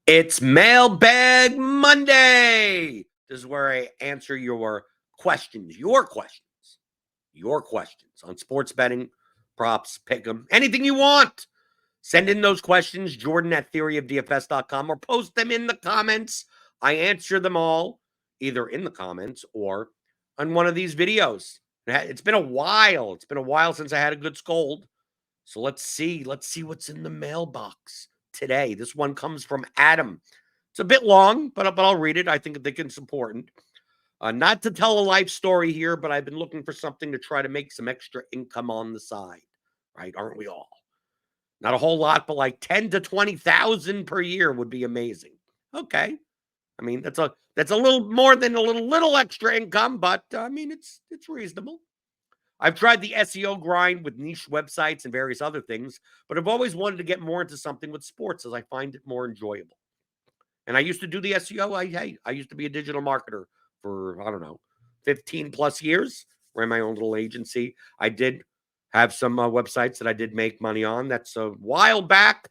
It's Mailbag Monday. This is where I answer your questions on sports betting, props, pick 'em, anything you want. Send in those questions, Jordan at theoryofdfs.com, or post them in the comments. I answer them all either in the comments or on one of these videos. It's been a while. It's been a while since I had a good scold. So let's see. Let's see what's in the mailbox today. This one comes from Adam. It's a bit long, but I'll read it. I think it's important. Not to tell a life story here, but I've been looking for something to try to make some extra income on the side. Right? Aren't we all? Not a whole lot, but like 10 to 20,000 per year would be amazing. Okay. I mean, that's a little more than a little extra income, but I mean, it's reasonable. I've tried the SEO grind with niche websites and various other things, but I've always wanted to get more into something with sports as I find it more enjoyable. And I used to do the SEO. I used to be a digital marketer for, I don't know, 15 plus years. Ran my own little agency. I did have some websites that I did make money on. That's a while back.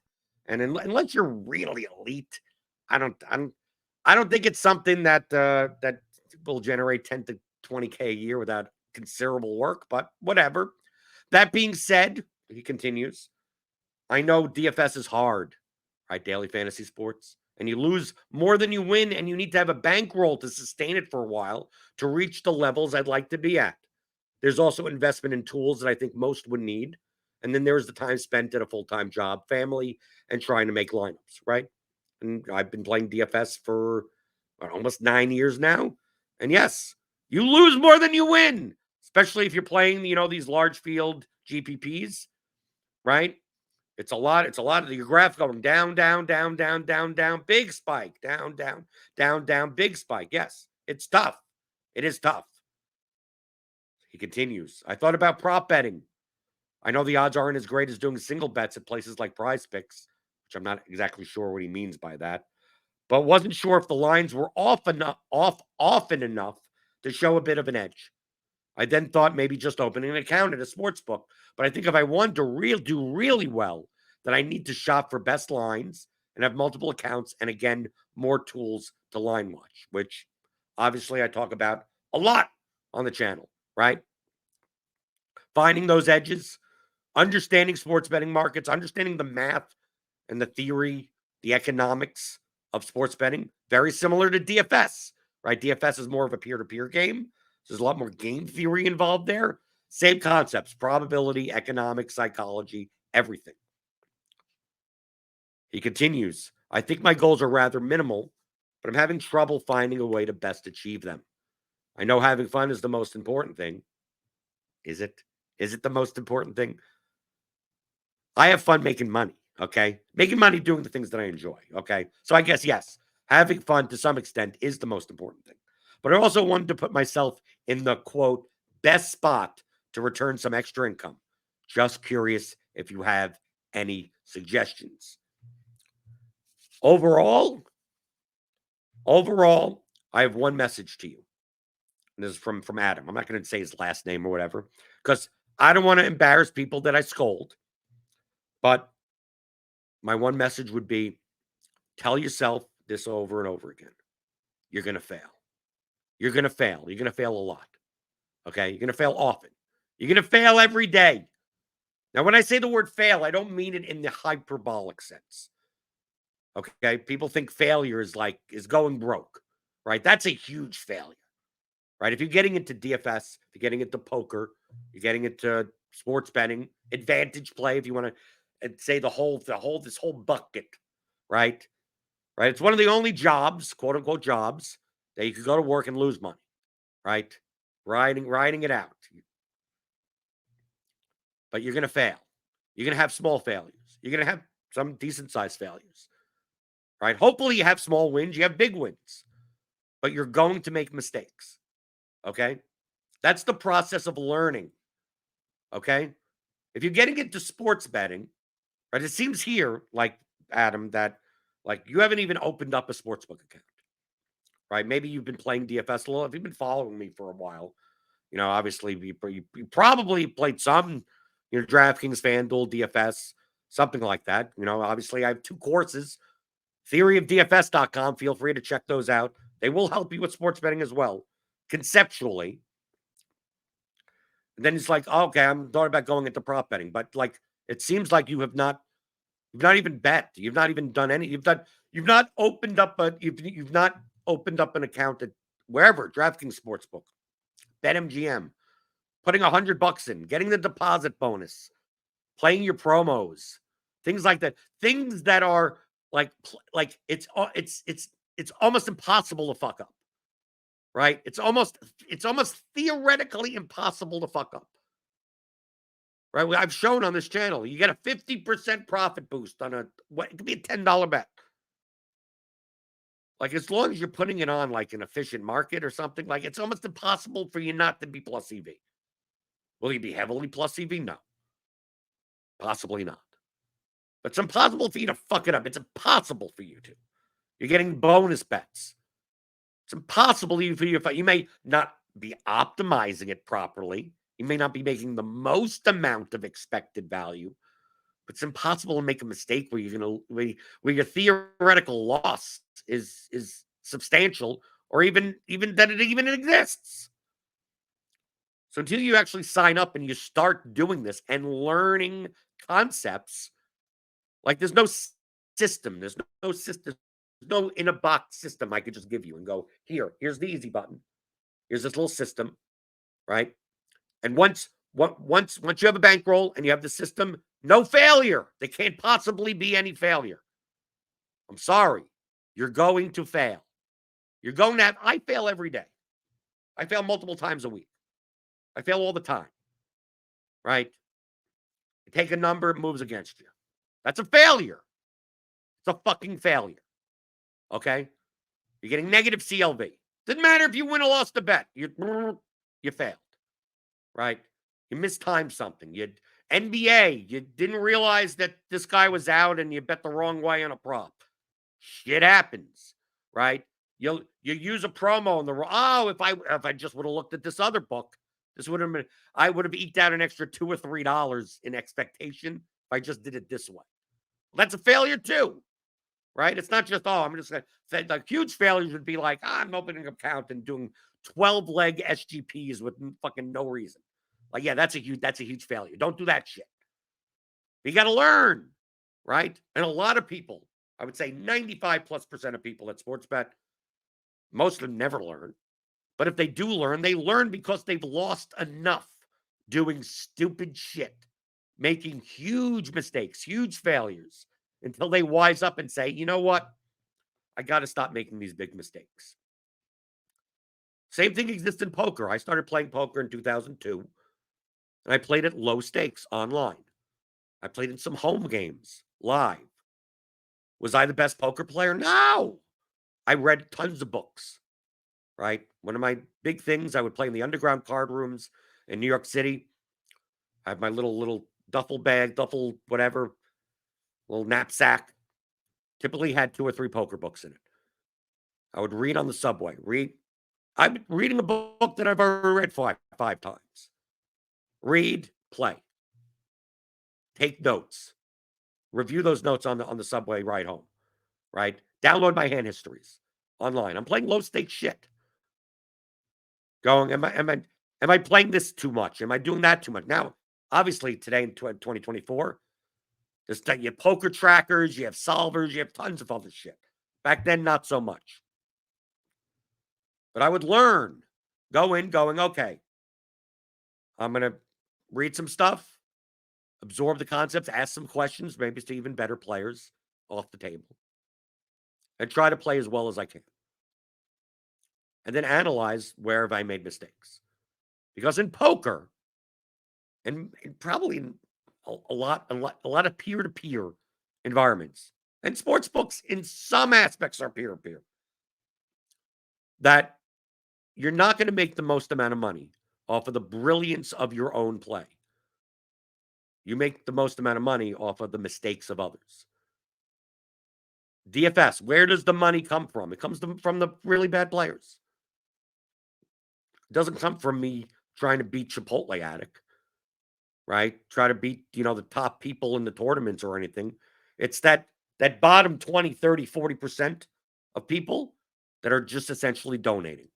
And unless you're really elite, I don't, I don't, I don't think it's something that will generate 10 to 20K a year without considerable work. But whatever. That being said, he continues. I know DFS is hard, right? Daily fantasy sports. And you lose more than you win, and you need to have a bankroll to sustain it for a while to reach the levels I'd like to be at. There's also investment in tools that I think most would need. And then there's the time spent at a full time job, family, and trying to make lineups, right? And I've been playing DFS for almost 9 years now. And yes, you lose more than you win, especially if you're playing, these large field GPPs, right? It's a lot of your graph going down, down, down, down, down, down, big spike, down, down, down, down, big spike. Yes, it's tough. It is tough. He continues. I thought about prop betting. I know the odds aren't as great as doing single bets at places like Prize Picks, which I'm not exactly sure what he means by that, but wasn't sure if the lines were often enough to show a bit of an edge. I then thought maybe just opening an account at a sports book. But I think if I want to do really well, then I need to shop for best lines and have multiple accounts and again, more tools to line watch, which obviously I talk about a lot on the channel, right? Finding those edges, understanding sports betting markets, understanding the math and the theory, the economics of sports betting, very similar to DFS, right? DFS is more of a peer-to-peer game. So there's a lot more game theory involved there. Same concepts, probability, economics, psychology, everything. He continues, I think my goals are rather minimal, but I'm having trouble finding a way to best achieve them. I know having fun is the most important thing. Is it? Is it the most important thing? I have fun making money, okay? Making money doing the things that I enjoy, okay? So I guess, yes, having fun to some extent is the most important thing. But I also wanted to put myself in the quote, best spot to return some extra income. Just curious if you have any suggestions. Overall, overall, I have one message to you. And this is from Adam. I'm not going to say his last name or whatever, because I don't want to embarrass people that I scold. But my one message would be tell yourself this over and over again. You're going to fail. You're going to fail. You're going to fail a lot. Okay. You're going to fail often. You're going to fail every day. Now, when I say the word fail, I don't mean it in the hyperbolic sense. Okay. People think failure is going broke, right? That's a huge failure, right? If you're getting into DFS, if you're getting into poker, you're getting into sports betting, advantage play, if you want to say this whole bucket, right? Right? It's one of the only jobs, quote unquote jobs, that you could go to work and lose money, right? Riding it out. But you're going to fail. You're going to have small failures. You're going to have some decent sized failures, right? Hopefully you have small wins, you have big wins, but you're going to make mistakes, okay? That's the process of learning, okay? If you're getting into sports betting, right, it seems here, like Adam, that like you haven't even opened up a sportsbook account. Right? Maybe you've been playing DFS a little. If you've been following me for a while, obviously you probably played some, DraftKings, FanDuel, DFS, something like that. Obviously I have two courses. theoryofdfs.com. Feel free to check those out. They will help you with sports betting as well, conceptually. And then it's like, oh, okay, I'm thought about going into prop betting, but like it seems like you've not even bet. You've not even done any. You've not opened up you've not opened up an account at wherever, DraftKings Sportsbook, BetMGM, putting $100 in, getting the deposit bonus, playing your promos, things like that. Things that are like it's almost impossible to fuck up, right? It's almost theoretically impossible to fuck up, right? I've shown on this channel you get a 50% profit boost on it could be a $10 bet. Like as long as you're putting it on like an efficient market or something, like it's almost impossible for you not to be plus EV. Will you be heavily plus EV? No, possibly not. But it's impossible for you to fuck it up. It's impossible for you to. You're getting bonus bets. It's impossible for you to. You may not be optimizing it properly. You may not be making the most amount of expected value. But it's impossible to make a mistake where you're gonna where your theoretical loss is substantial, or even that it even exists. So until you actually sign up and you start doing this and learning concepts, like there's no system, there's no system, there's no in a box system I could just give you and go, here's the easy button. Here's this little system, right? And once you have a bankroll and you have the system, no failure. There can't possibly be any failure. I'm sorry. You're going to fail. You're going to have, I fail every day. I fail multiple times a week. I fail all the time. Right? You take a number, it moves against you. That's a failure. It's a fucking failure. Okay? You're getting negative CLV. Doesn't matter if you win or lost a bet. You failed. Right? You mistimed something. NBA, you didn't realize that this guy was out and you bet the wrong way on a prop. Shit happens, right? You use a promo on the if I just would have looked at this other book, this would have been I would have eked out an extra $2 or $3 in expectation if I just did it this way. That's a failure too, right? It's not just I'm just gonna say like huge failures would be like I'm opening an account and doing 12-leg SGPs with fucking no reason. Like, yeah, that's a huge failure. Don't do that shit. You got to learn, right? And a lot of people, I would say 95+% of people at sports bet, most of them never learn. But if they do learn, they learn because they've lost enough doing stupid shit, making huge mistakes, huge failures, until they wise up and say, you know what? I got to stop making these big mistakes. Same thing exists in poker. I started playing poker in 2002. And I played at low stakes online. I played in some home games live. Was I the best poker player? No. I read tons of books, right? One of my big things, I would play in the underground card rooms in New York City. I have my little duffel bag, whatever, little knapsack. Typically had 2 or 3 poker books in it. I would read on the subway. I'm reading a book that I've already read five times. Read, play. Take notes. Review those notes on the subway ride home, right? Download my hand histories online. I'm playing low stakes shit. Am I playing this too much? Am I doing that too much? Now, obviously, today in 2024, you have poker trackers, you have solvers, you have tons of other shit. Back then, not so much. But I would learn, going, okay, I'm going to read some stuff, absorb the concepts, ask some questions, maybe to even better players off the table, and try to play as well as I can. And then analyze where have I made mistakes. Because in poker, and probably in a lot of peer-to-peer environments, and sports books in some aspects are peer-to-peer, that you're not going to make the most amount of money off of the brilliance of your own play. You make the most amount of money off of the mistakes of others. DFS, where does the money come from? It comes from the really bad players. It doesn't come from me trying to beat Chipotle Addict, right? Try to beat, the top people in the tournaments or anything. It's that that bottom 20, 30, 40% of people that are just essentially donating.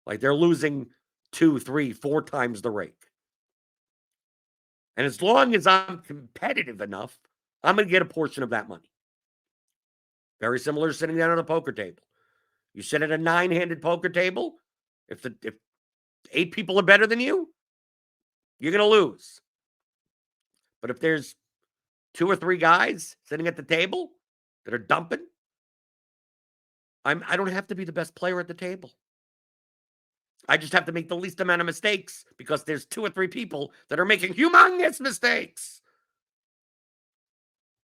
Like they're losing 2, 3, 4 times the rate. And as long as I'm competitive enough, I'm going to get a portion of that money. Very similar to sitting down at a poker table. You sit at a 9-handed poker table, if 8 people are better than you, you're going to lose. But if there's 2 or 3 guys sitting at the table that are dumping, I don't have to be the best player at the table. I just have to make the least amount of mistakes because there's 2 or 3 people that are making humongous mistakes.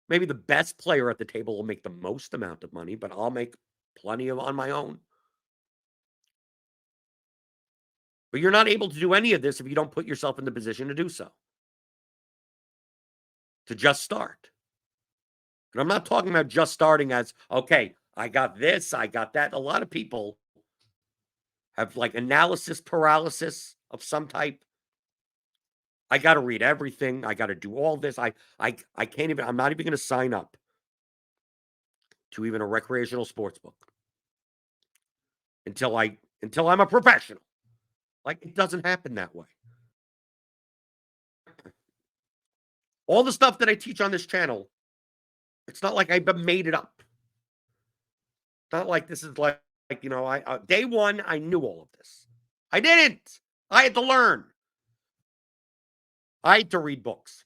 Maybe the best player at the table will make the most amount of money, but I'll make plenty of on my own. But you're not able to do any of this if you don't put yourself in the position to do so. To just start. And I'm not talking about just starting as, okay, I got this, I got that. A lot of people have like analysis paralysis of some type. I got to read everything. I got to do all this. I can't even, I'm not even going to sign up to even a recreational sports book until I'm a professional. Like it doesn't happen that way. All the stuff that I teach on this channel, it's not like I made it up. It's not like this is like day one, I knew all of this. I didn't. I had to learn. I had to read books.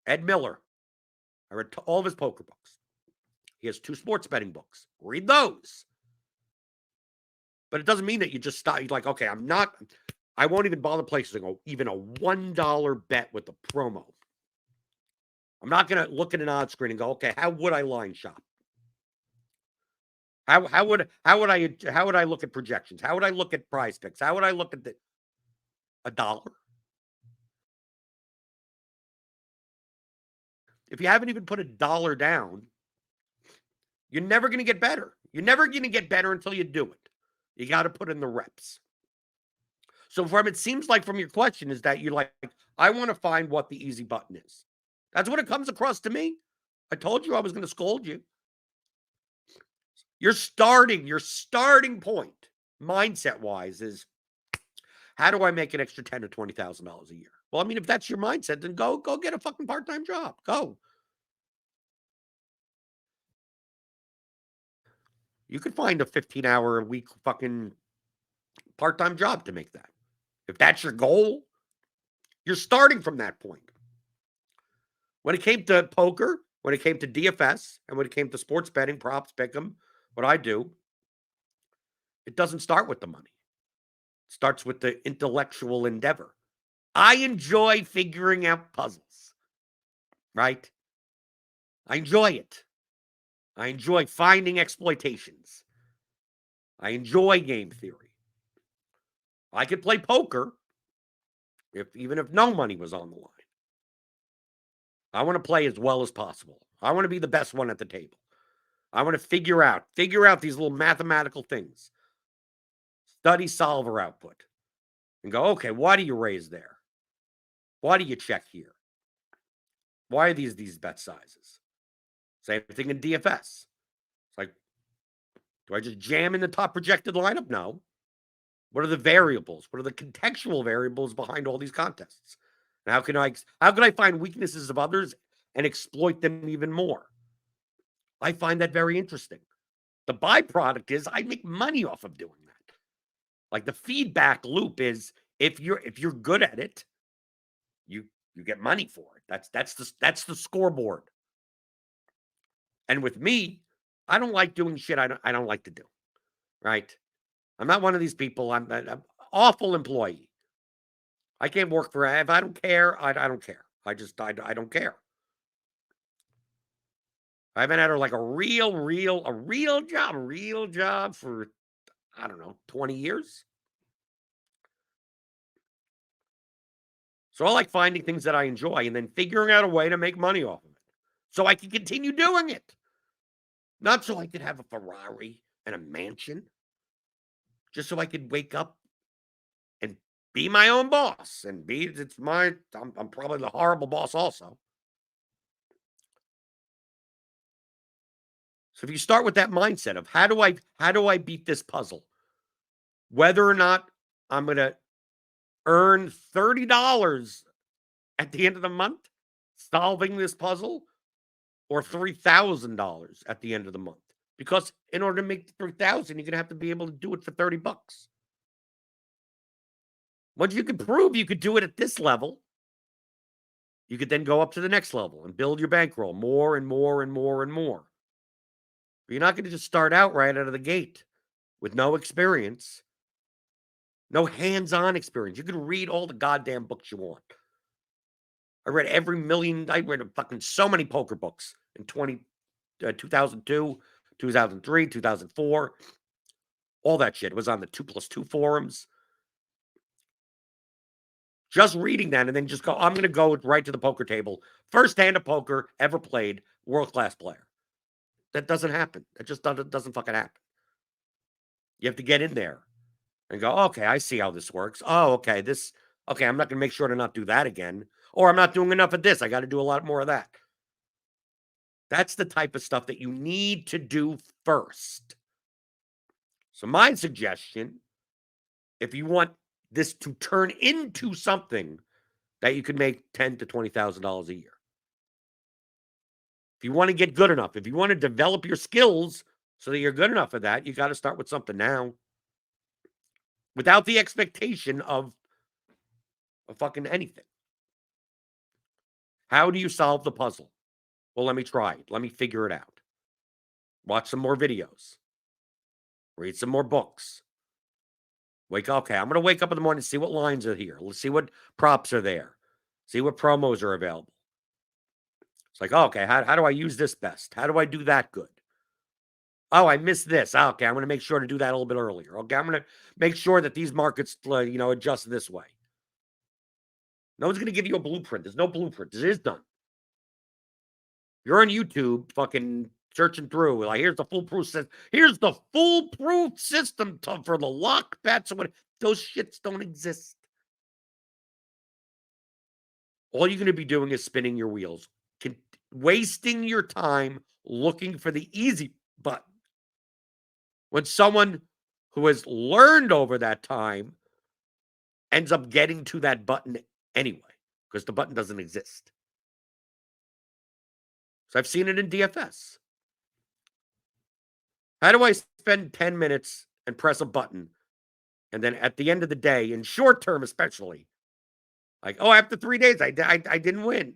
Ed Miller, I read all of his poker books. He has 2 sports betting books. Read those. But it doesn't mean that you just stop. You're like, okay, I won't even bother placing even a $1 bet with the promo. I'm not going to look at an odds screen and go, okay, how would I line shop? How would I look at projections? How would I look at prize picks? How would I look at a dollar? If you haven't even put a dollar down, you're never going to get better. You're never going to get better until you do it. You got to put in the reps. So it seems like from your question is that you're like, I want to find what the easy button is. That's what it comes across to me. I told you I was going to scold you. Your starting point, mindset-wise, is how do I make an extra $10,000 or $20,000 a year? Well, I mean, if that's your mindset, then go get a fucking part-time job. Go. You could find a 15-hour-a-week fucking part-time job to make that. If that's your goal, you're starting from that point. When it came to poker, when it came to DFS, and when it came to sports betting, props, pick'em, what I do, it doesn't start with the money. It starts with the intellectual endeavor. I enjoy figuring out puzzles, right? I enjoy it. I enjoy finding exploitations. I enjoy game theory. I could play poker even if no money was on the line. I want to play as well as possible. I want to be the best one at the table. I want to figure out these little mathematical things. Study solver output. And go, okay, why do you raise there? Why do you check here? Why are these bet sizes? Same thing in DFS. It's like, do I just jam in the top projected lineup? No. What are the variables? What are the contextual variables behind all these contests? And how can I find weaknesses of others and exploit them even more? I find that very interesting. The byproduct is I make money off of doing that. Like the feedback loop is if you're good at it, you get money for it. That's the scoreboard. And with me, I don't like doing shit I don't like to do. Right? I'm not one of these people. I'm an awful employee. I can't work for if I don't care. I don't care. I don't care. I haven't had like a real job for I don't know 20 years. So I like finding things that I enjoy and then figuring out a way to make money off of it, so I can continue doing it. Not so I could have a Ferrari and a mansion, just so I could wake up and be my own boss and I'm probably the horrible boss also. So if you start with that mindset of how do I beat this puzzle? Whether or not I'm going to earn $30 at the end of the month solving this puzzle, or $3,000 at the end of the month. Because in order to make the 3,000, you're going to have to be able to do it for $30. Once you can prove you could do it at this level, you could then go up to the next level and build your bankroll more and more and more and more. But you're not going to just start out right out of the gate with no experience, no hands-on experience. You can read all the goddamn books you want. I read I read fucking so many poker books in 2002, 2003, 2004. All that shit. It was on the 2+2 forums. Just reading that and then just go, I'm going to go right to the poker table. First hand of poker ever played, world-class player. That doesn't happen. That just doesn't fucking happen. You have to get in there and go, okay, I see how this works. Oh, okay, I'm not going to make sure to not do that again. Or I'm not doing enough of this. I got to do a lot more of that. That's the type of stuff that you need to do first. So my suggestion, if you want this to turn into something that you can make $10,000 to $20,000 a year, if you want to get good enough, if you want to develop your skills so that you're good enough for that, you got to start with something now, without the expectation of fucking anything. How do you solve the puzzle? Well, let me try it. Let me figure it out. Watch some more videos. Read some more books. Okay, I'm going to wake up in the morning and see what lines are here. Let's see what props are there. See what promos are available. It's like, okay, how do I use this best? How do I do that good? Oh, I missed this. Okay, I'm going to make sure to do that a little bit earlier. Okay, I'm going to make sure that these markets, adjust this way. No one's going to give you a blueprint. There's no blueprint. This is done. You're on YouTube fucking searching through. Like, here's the foolproof system. Here's the foolproof system for the lock bets. Those shits don't exist. All you're going to be doing is spinning your wheels, wasting your time looking for the easy button. When someone who has learned over that time ends up getting to that button anyway, because the button doesn't exist. So I've seen it in DFS. How do I spend 10 minutes and press a button, and then at the end of the day, in short term especially, like, oh, after 3 days, I didn't win.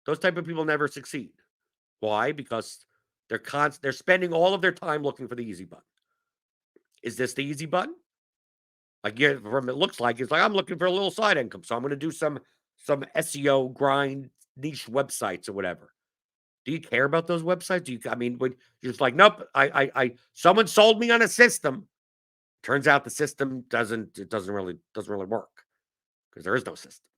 Those type of people never succeed. Why? Because they're spending all of their time looking for the easy button. Is this the easy button? Like, yeah, from it looks like, it's like, I'm looking for a little side income, so I'm going to do some SEO grind niche websites or whatever. Do you care about those websites? When you're just like, nope, someone sold me on a system. Turns out the system doesn't really work because there is no system.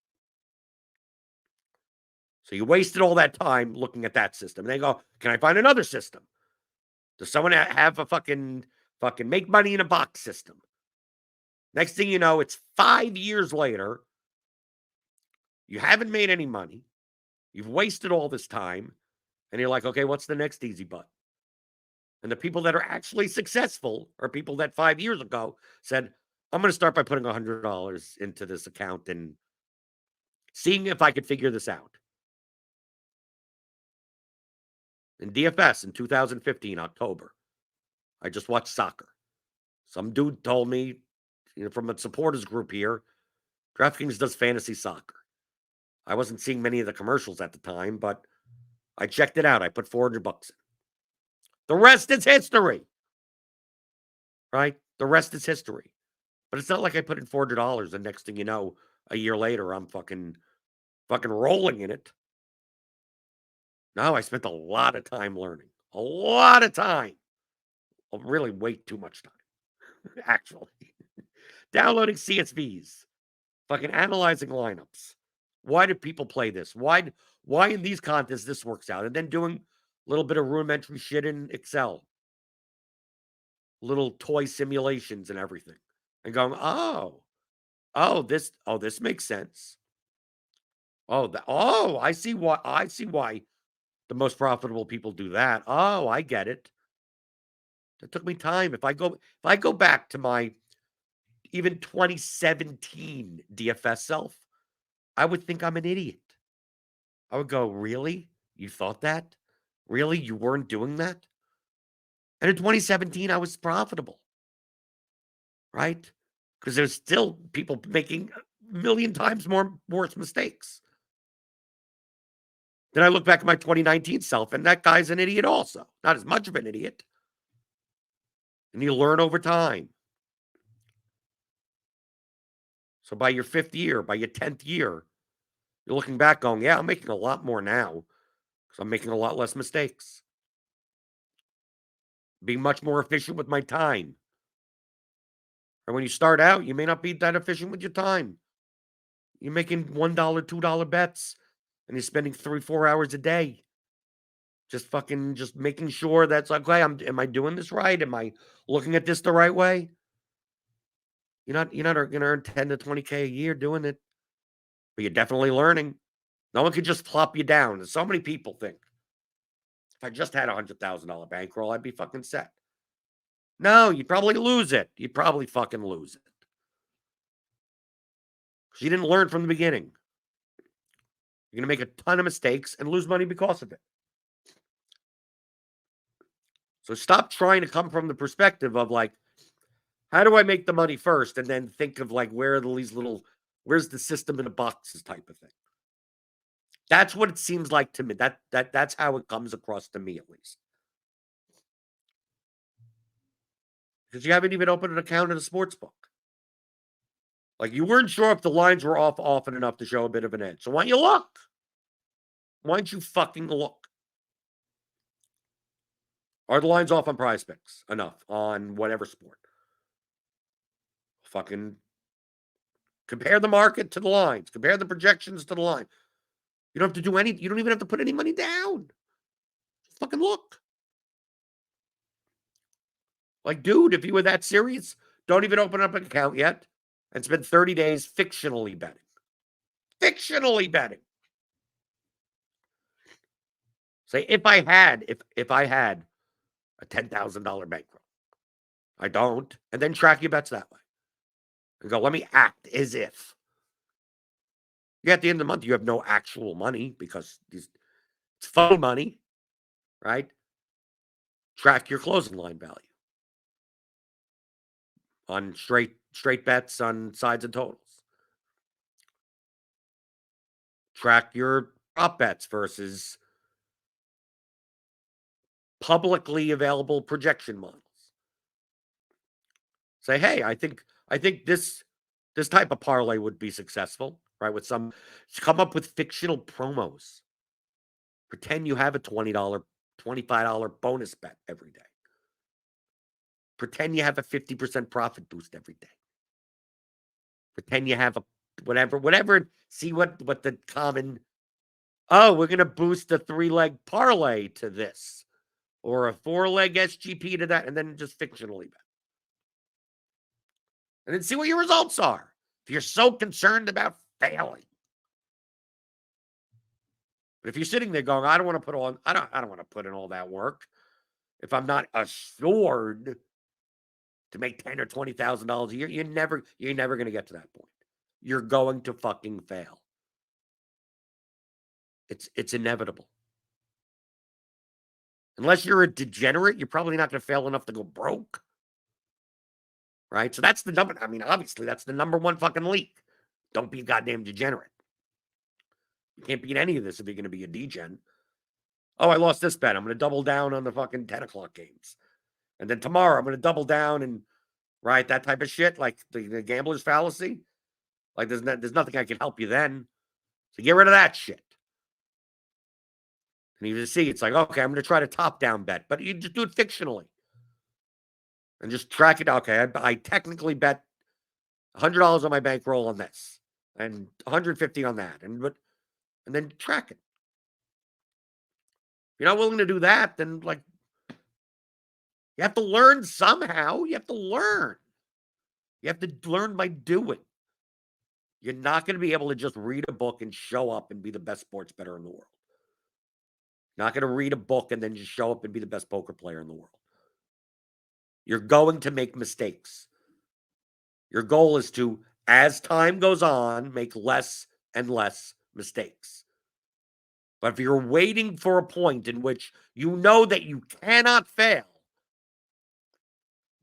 So you wasted all that time looking at that system. And they go, can I find another system? Does someone have a fucking make money in a box system? Next thing you know, it's 5 years later. You haven't made any money. You've wasted all this time. And you're like, okay, what's the next easy button? And the people that are actually successful are people that 5 years ago said, I'm going to start by putting $100 into this account and seeing if I could figure this out. In DFS in 2015, October, I just watched soccer. Some dude told me, from a supporters group here, DraftKings does fantasy soccer. I wasn't seeing many of the commercials at the time, but I checked it out. I put $400 in. The rest is history. Right? The rest is history. But it's not like I put in $400 and next thing you know, a year later, I'm fucking rolling in it. No, I spent a lot of time learning. A lot of time. Really way too much time, actually. Downloading CSVs. Fucking analyzing lineups. Why do people play this? Why in these contests this works out? And then doing a little bit of rudimentary shit in Excel. Little toy simulations and everything. And going, this makes sense. I see why The most profitable people do that. Oh, I get it. It took me time. If I go back to my even 2017 DFS self, I would think I'm an idiot. I would go, really? You thought that? Really? You weren't doing that? And in 2017, I was profitable, right? Because there's still people making a million times more worse mistakes. Then I look back at my 2019 self, and that guy's an idiot also. Not as much of an idiot. And you learn over time. So by your 5th year, by your 10th year, you're looking back going, yeah, I'm making a lot more now because I'm making a lot less mistakes. Being much more efficient with my time. And when you start out, you may not be that efficient with your time. You're making $1, $2 bets, and you're spending 3, 4 hours a day. Just making sure that's like, okay, am I doing this right? Am I looking at this the right way? You're not gonna earn 10 to 20K a year doing it, but you're definitely learning. No one could just plop you down. So many people think if I just had $100,000 bankroll, I'd be fucking set. No, you'd probably lose it. You'd probably fucking lose it. Because you didn't learn from the beginning. You're going to make a ton of mistakes and lose money because of it. So stop trying to come from the perspective of like, how do I make the money first? And then think of like, where's the system in the boxes type of thing. That's what it seems like to me. That's how it comes across to me, at least. Because you haven't even opened an account in a sports book. Like you weren't sure if the lines were off often enough to show a bit of an edge. So why don't you look? Why don't you fucking look? Are the lines off on Prize Picks enough on whatever sport? Fucking compare the market to the lines. Compare the projections to the line. You don't have to do any. You don't even have to put any money down. Just fucking look. Like, dude, if you were that serious, don't even open up an account yet and spend 30 days fictionally betting. Fictionally betting. Say if I had a $10,000 bankroll, I don't, and then track your bets that way. And go, let me act as if. Yeah, at the end of the month, you have no actual money because it's funny money, right? Track your closing line value on straight bets on sides and totals. Track your prop bets versus publicly available projection models. Say, hey, I think this type of parlay would be successful, right? With some come up with fictional promos. Pretend you have a $20, $25 bonus bet every day. Pretend you have a 50% profit boost every day. Pretend you have a whatever. See what the common. Oh, we're gonna boost a 3-leg parlay to this, or a 4-leg SGP to that, and then just fictionally bet, and then see what your results are. If you're so concerned about failing, but if you're sitting there going, I don't want to put in all that work if I'm not assured to make $10,000 or $20,000 a year, you're never going to get to that point. You're going to fucking fail. It's inevitable. Unless you're a degenerate, you're probably not going to fail enough to go broke. Right? So that's the number. I mean, obviously, that's the number one fucking leak. Don't be a goddamn degenerate. You can't beat any of this if you're going to be a degen. Oh, I lost this bet. I'm going to double down on the fucking 10 o'clock games. And then tomorrow, I'm going to double down and, right, that type of shit, like the gambler's fallacy. Like, there's nothing I can help you then. So get rid of that shit. And you just see, it's like, okay, I'm going to try to top-down bet. But you just do it fictionally. And just track it. Okay, I technically bet $100 on my bankroll on this. And $150 on that. And then track it. If you're not willing to do that, then, like, you have to learn somehow. You have to learn. You have to learn by doing. You're not going to be able to just read a book and show up and be the best sports bettor in the world. Not going to read a book and then just show up and be the best poker player in the world. You're going to make mistakes. Your goal is to, as time goes on, make less and less mistakes. But if you're waiting for a point in which you know that you cannot fail,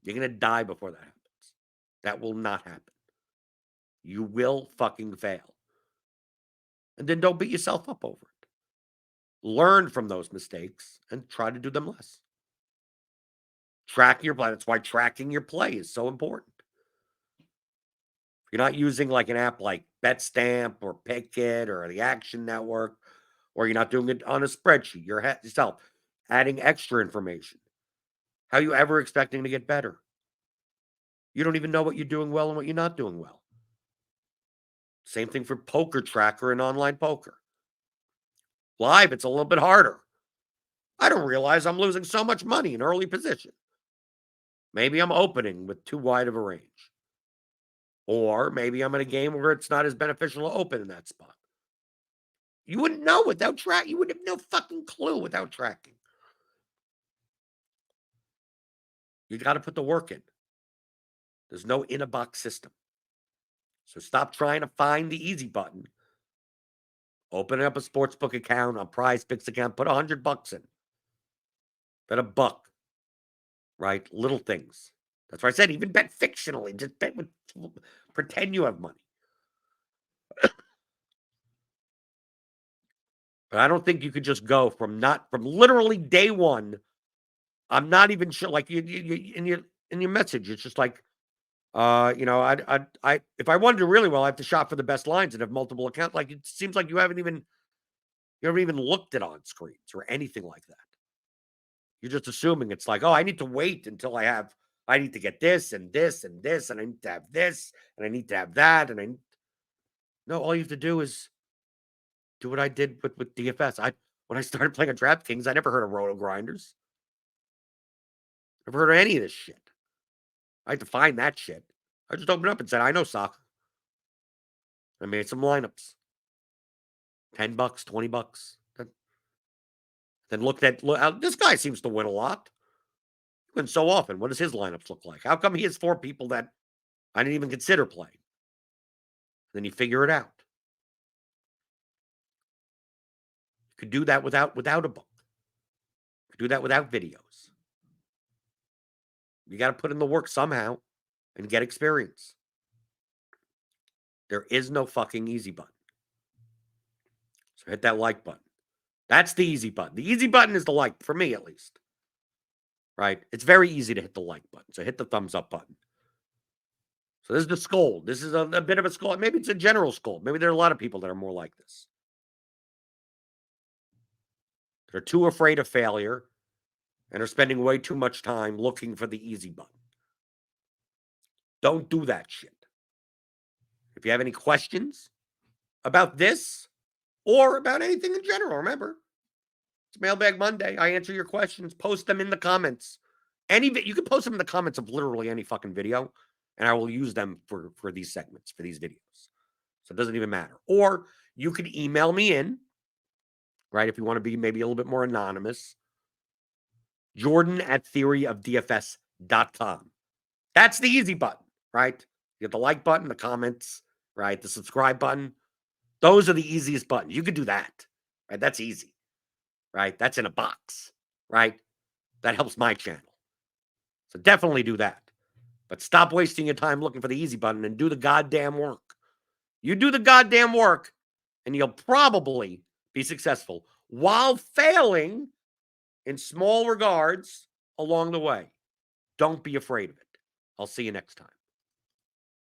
you're going to die before that happens. That will not happen. You will fucking fail. And then don't beat yourself up over it. Learn from those mistakes and try to do them less. Track your play. That's why tracking your play is so important. If you're not using like an app like BetStamp or Pickit or the Action Network, or you're not doing it on a spreadsheet, you're yourself adding extra information. How are you ever expecting to get better? You don't even know what you're doing well and what you're not doing well. Same thing for Poker Tracker and online poker. Live, it's a little bit harder. I don't realize I'm losing so much money in early position. Maybe I'm opening with too wide of a range. Or maybe I'm in a game where it's not as beneficial to open in that spot. You wouldn't know without tracking. You would have no fucking clue without tracking. You got to put the work in. There's no in-a-box system. So stop trying to find the easy button. Open up a sportsbook account, a Prize Picks account, put $100 in. Bet $1, right? Little things. That's why I said even bet fictionally. Just bet with, pretend you have money. But I don't think you could just go from literally day one. I'm not even sure. Like you in your message, it's just like, if I wanted to really well, I have to shop for the best lines and have multiple accounts. Like it seems like you haven't even looked at on screens or anything like that. You're just assuming it's like, oh, I need to wait until I need to get this and this and this, and I need to have this, and I need to have that, and no, all you have to do is do what I did with DFS. When I started playing on DraftKings, I never heard of roto grinders. Never heard of any of this shit. I had to find that shit. I just opened up and said, I know soccer. I made some lineups. $10, $20. Then look, this guy seems to win a lot. He wins so often. What does his lineups look like? How come he has 4 people that I didn't even consider playing? Then you figure it out. You could do that without a book. You could do that without videos. You got to put in the work somehow and get experience. There is no fucking easy button. So hit that like button. That's the easy button. The easy button is the like, for me at least. Right? It's very easy to hit the like button. So hit the thumbs up button. So this is the scold. This is a bit of a scold. Maybe it's a general scold. Maybe there are a lot of people that are more like this. They're too afraid of failure and are spending way too much time looking for the easy button. Don't do that shit. If you have any questions about this or about anything in general, remember, it's Mailbag Monday. I answer your questions. Post them in the comments. You can post them in the comments of literally any fucking video, and I will use them for these segments, for these videos. So it doesn't even matter. Or you could email me in, right, if you want to be maybe a little bit more anonymous. Jordan@theoryofdfs.com. That's the easy button, right? You get the like button, the comments, right? The subscribe button. Those are the easiest buttons. You could do that, right? That's easy, right? That's in a box, right? That helps my channel. So definitely do that. But stop wasting your time looking for the easy button and do the goddamn work. You do the goddamn work, and you'll probably be successful while failing in small regards along the way. Don't be afraid of it. I'll see you next time.